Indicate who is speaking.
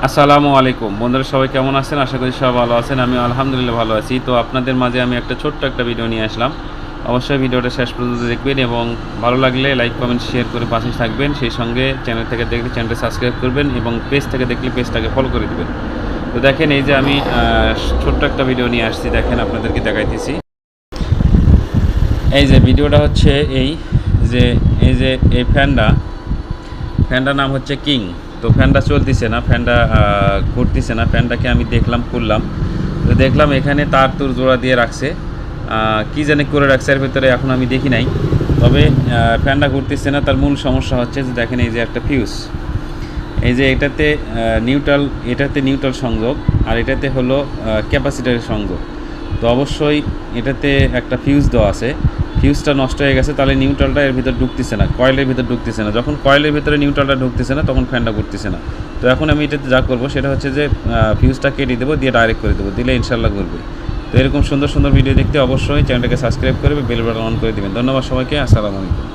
Speaker 1: আসসালামু আলাইকুম বন্ধুরা, সবাই কেমন আছেন? আশা করি সবাই ভালো আছেন। আমি আলহামদুলিল্লাহ ভালো আছি। তো আপনাদের মাঝে আমি একটা ছোট্ট একটা ভিডিও নিয়ে আসলাম। অবশ্যই ভিডিওটা শেষ পর্যন্ত দেখবেন এবং ভালো লাগলে লাইক কমেন্ট শেয়ার করে পাশে থাকবেন। সেই সঙ্গে চ্যানেল থেকে দেখলে চ্যানেলটা সাবস্ক্রাইব করবেন এবং পেজ থেকে দেখলে পেজটাকে ফলো করে দেবেন। তো দেখেন, এই যে আমি ছোট্ট একটা ভিডিও নিয়ে আসছি, দেখেন আপনাদেরকে দেখাইতেছি। এই যে ভিডিওটা হচ্ছে এই ফ্যানটার নাম হচ্ছে কিং। তো ফ্যানটা চলতেছে না, ফ্যানটা ঘুরতেছে না। ফ্যানটাকে আমি দেখলাম, খুললাম, তো দেখলাম এখানে তার তুর জোড়া দিয়ে রাখছে, কী জানি করে রাখছে এর ভিতরে, এখন আমি দেখি নাই। তবে ফ্যানটা ঘুরতেছে না। তার মূল সমস্যা হচ্ছে যে দেখেন, এই যে একটা ফিউজ, এই যে এটাতে নিউট্রাল সংযোগ, আর এটাতে হলো ক্যাপাসিটারের সংযোগ। তো অবশ্যই এটাতে একটা ফিউজ দেওয়া আছে, ফিউজটা নষ্ট হয়ে গেছে, তাহলে নিউট্রালটা এর ভিতর ঢুকতেছে না, কয়েলের ভিতর ঢুকতেছে না। যখন কয়েলের ভিতরে নিউট্রালটা ঢুকতেছে না, তখন ফ্যানটা ঘুরতেছে না। তো এখন আমি এটাতে যা করবো সেটা হচ্ছে যে ফিউজটা কেটে দেবো, দিয়ে ডাইরেক্ট করে দেবো, দিলে ইনশাল্লাহ ঘুরবে। তো এরকম সুন্দর সুন্দর ভিডিও দেখতে অবশ্যই চ্যানেলটাকে সাবস্ক্রাইব করে বেল বাটন অন করে দেবেন। ধন্যবাদ সবাইকে। আসসালামু আলাইকুম।